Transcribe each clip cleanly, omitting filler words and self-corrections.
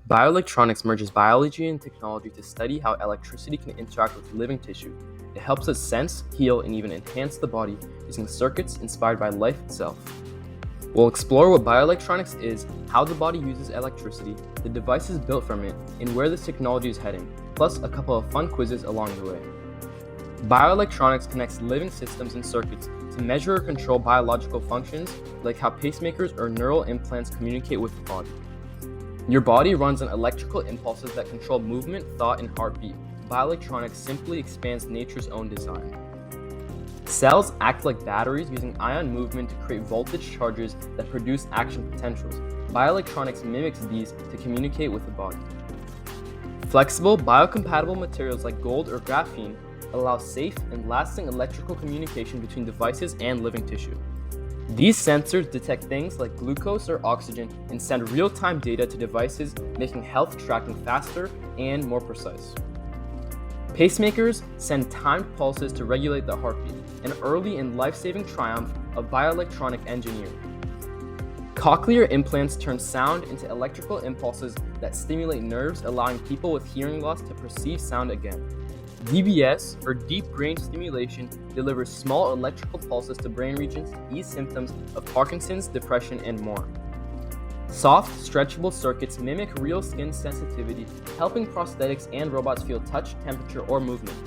Bioelectronics merges biology and technology to study how electricity can interact with living tissue. It helps us sense, heal, and even enhance the body using circuits inspired by life itself. We'll explore what bioelectronics is, how the body uses electricity, the devices built from it, and where this technology is heading, plus a couple of fun quizzes along the way. Bioelectronics connects living systems and circuits to measure or control biological functions, like how pacemakers or neural implants communicate with the body. Your body runs on electrical impulses that control movement, thought, and heartbeat. Bioelectronics simply expands nature's own design. Cells act like batteries using ion movement to create voltage charges that produce action potentials. Bioelectronics mimics these to communicate with the body. Flexible, biocompatible materials like gold or graphene allow safe and lasting electrical communication between devices and living tissue. These sensors detect things like glucose or oxygen and send real-time data to devices, making health tracking faster and more precise. Pacemakers send timed pulses to regulate the heartbeat, an early and life-saving triumph of bioelectronic engineering. Cochlear implants turn sound into electrical impulses that stimulate nerves, allowing people with hearing loss to perceive sound again. DBS, or deep brain stimulation, delivers small electrical pulses to brain regions to ease symptoms of Parkinson's, depression, and more. Soft, stretchable circuits mimic real skin sensitivity, helping prosthetics and robots feel touch, temperature, or movement.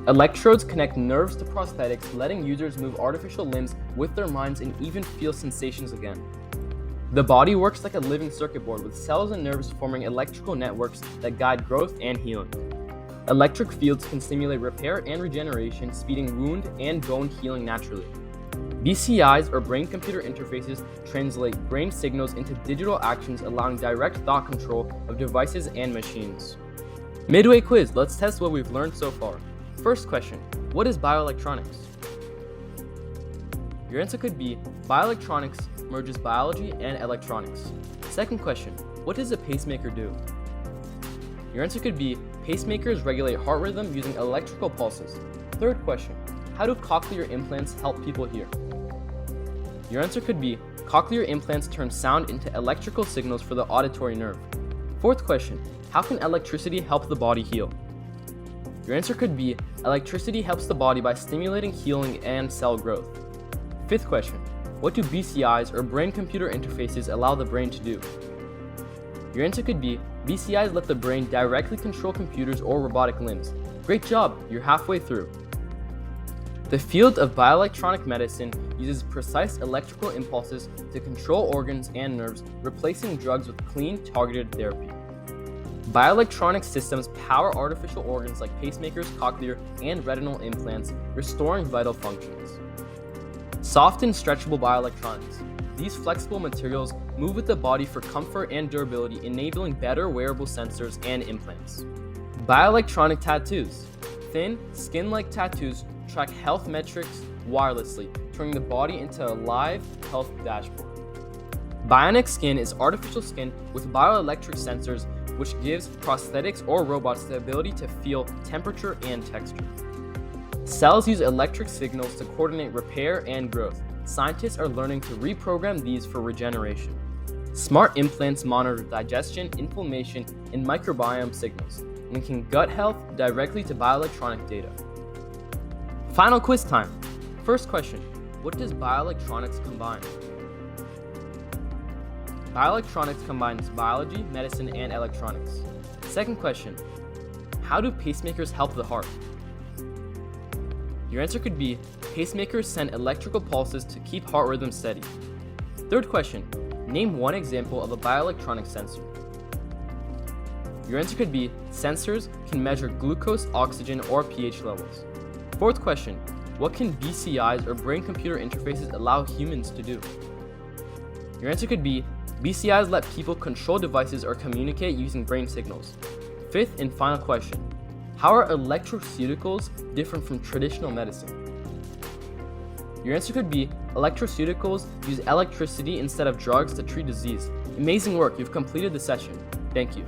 Electrodes connect nerves to prosthetics, letting users move artificial limbs with their minds and even feel sensations again. The body works like a living circuit board, with cells and nerves forming electrical networks that guide growth and healing. Electric fields can stimulate repair and regeneration, speeding wound and bone healing naturally. BCIs, or brain-computer interfaces, translate brain signals into digital actions, allowing direct thought control of devices and machines. Midway quiz, let's test what we've learned so far. First question, what is bioelectronics? Your answer could be bioelectronics merges biology and electronics. Second question, what does a pacemaker do? Your answer could be pacemakers regulate heart rhythm using electrical pulses. Third question, how do cochlear implants help people hear? Your answer could be cochlear implants turn sound into electrical signals for the auditory nerve. Fourth question, how can electricity help the body heal? Your answer could be electricity helps the body by stimulating healing and cell growth. Fifth question, what do BCIs, or brain-computer interfaces, allow the brain to do? Your answer could be BCIs let the brain directly control computers or robotic limbs. Great job, you're halfway through. The field of bioelectronic medicine uses precise electrical impulses to control organs and nerves, replacing drugs with clean, targeted therapy. Bioelectronic systems power artificial organs like pacemakers, cochlear, and retinal implants, restoring vital functions. Soft and stretchable bioelectronics. These flexible materials move with the body for comfort and durability, enabling better wearable sensors and implants. Bioelectronic tattoos. Thin, skin-like tattoos track health metrics wirelessly, turning the body into a live health dashboard. Bionic skin is artificial skin with bioelectric sensors, which gives prosthetics or robots the ability to feel temperature and texture. Cells use electric signals to coordinate repair and growth. Scientists are learning to reprogram these for regeneration. Smart implants monitor digestion, inflammation, and microbiome signals, linking gut health directly to bioelectronic data. Final quiz time. First question, what does bioelectronics combine? Bioelectronics combines biology, medicine, and electronics. Second question, how do pacemakers help the heart? Your answer could be pacemakers send electrical pulses to keep heart rhythm steady. Third question, name one example of a bioelectronic sensor. Your answer could be sensors can measure glucose, oxygen, or pH levels. Fourth question, what can BCIs, or brain-computer interfaces, allow humans to do? Your answer could be BCIs let people control devices or communicate using brain signals. Fifth and final question, how are electroceuticals different from traditional medicine? Your answer could be electroceuticals use electricity instead of drugs to treat disease. Amazing work, you've completed the session. Thank you.